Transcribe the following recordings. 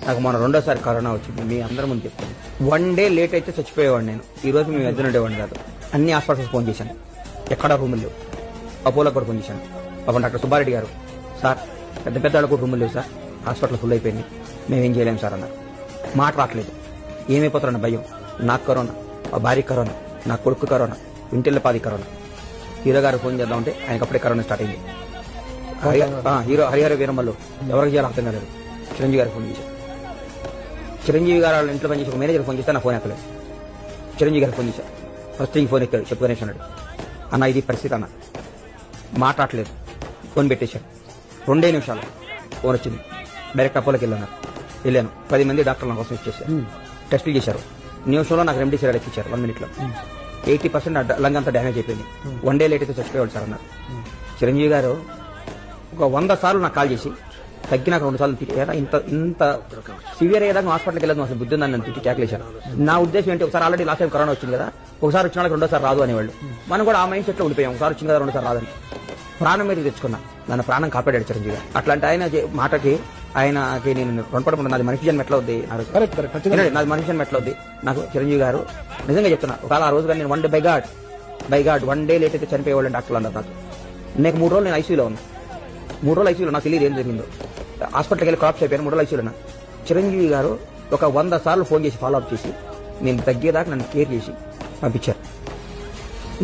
నాకు మన రెండోసారి కరోనా వచ్చింది. మీ అందరి ముందు చెప్తాను, 1 డే లేట్ అయితే చచ్చిపోయేవాడు నేను. ఈ రోజు మేము ఎదురుండేవాడిని కాదు. అన్ని హాస్పిటల్స్ ఫోన్ చేశాను, ఎక్కడా రూములు లేవు. అపోలో కూడా ఫోన్ చేశాను. పాపం డాక్టర్ సుబ్బారెడ్డి గారు, సార్ పెద్ద పెద్ద వాళ్ళకు రూములు లేవు సార్, హాస్పిటల్ ఫుల్ అయిపోయింది, మేమేం చేయలేము సార్ అన్నారు. మాట రావట్లేదు, ఏమైపోతారన్న భయం. నాకు కరోనా, మా భార్య కరోనా, నా కొడుకు కరోనా, ఇంటిల్ల పాది కరోనా. హీరో గారు ఫోన్ చేద్దామంటే ఆయనకప్పుడే కరోనా స్టార్ట్ అయింది. హీరో హరిహర వీరమ్మలు ఎవరికి చేయాలో అర్థం కాలేదు. చిరంజీవి గారు ఫోన్ చేశారు. చిరంజీవి గారు వాళ్ళ ఇంట్లో పనిచేసి ఒక మేనేజర్ ఫోన్ చేస్తే నా ఫోన్ ఎక్కలేదు. చిరంజీవి గారు ఫోన్ చేశారు. ఫస్ట్ ఫోన్ ఎక్కాడు, చెప్పు గణేష్ అన్నాడు. అన్న ఇది పరిస్థితి అన్న, మాట్లాడలేదు. ఫోన్ పెట్టేశాడు. 2 నిమిషాలు ఫోన్ వచ్చింది. డైరెక్ట్ అపోలోకి వెళ్ళాను. 10 మంది డాక్టర్ల కోసం ఇచ్చేసారు. టెస్టులు చేశారు. నిమిషంలో నాకు రెమ్డెసివిర్ ఎక్కించారు. 1 minute లో 80% లంగ్ అంతా డ్యామేజ్ అయిపోయింది. 1 day లేట్ అయితే చచ్చిపోయాడు సార్ అన్నారు. చిరంజీవి గారు ఒక 100 సార్లు నాకు కాల్ చేసి తగ్గినాక 2 సార్లు తిట్టారా, ఇంత సివియర్ అయ్యేదాకా హాస్పిటల్కి వెళ్ళదు అసలు బుద్ధి ఉందని నన్ను తిట్టి ట్యాక్లేశారు. నా ఉద్దేశం ఏంటి, ఒకసారి ఆల్రెడీ లాస్ట్ టైం కరోనా వచ్చింది కదా, ఒకసారి వచ్చిన వాళ్ళకి 2వ సారి రాదు అనేవాళ్ళు. మనం కూడా ఆ మైండ్ సెట్ లో ఉండిపోయాం. ఒకసారి వచ్చింది కదా 2వ సారి రాదని. ప్రాణం మీద తెచ్చుకున్నా, నన్ను ప్రాణం కాపాడాడు చిరంజీవి గారు. అట్లాంటి ఆయన మాటకి ఆయనకి నేను రుణపడకుండా, నాది మనిషి జన్మ ఎట్లా అవుద్ది, నాది మనిషి జన్మ ఎట్లా అవుద్ది. నాకు చిరంజీవి గారు నిజంగా చెప్తున్నా, ఒకవేళ ఆ రోజు కానీ నేను 1 day by God 1 day late అయితే చనిపోయేవాళ్ళని డాక్టర్లు అన్నారు నాకు. నాకు 3 రోజులు నేను ఐసీయూలో ఉన్నా. 3 రోజులు ఐసీయూలో నాకు తెలియదు ఏం జరిగిందో. హాస్పిటల్కి వెళ్ళి క్రాప్స్ అయిపోయాను. 3 రోజులు ఐసీయూలో ఉన్నా. చిరంజీవి గారు ఒక 100 సార్లు ఫోన్ చేసి ఫాలో అప్ చేసి నేను తగ్గేదాకా నన్ను కేర్ చేసి పంపించారు.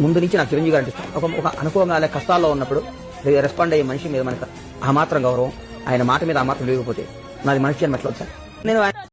ముందు నుంచి నాకు చిరంజీవి గారు అంటే ఒక అనుకోగానే కష్టాల్లో ఉన్నప్పుడు రెస్పాండ్ అయ్యే మనిషి మీద మనకు ఆ మాత్రం గౌరవం, ఆయన మాట మీద ఆ మాత్రం లేకపోతే నాది మనిషి అని ఎట్లా సార్. నేను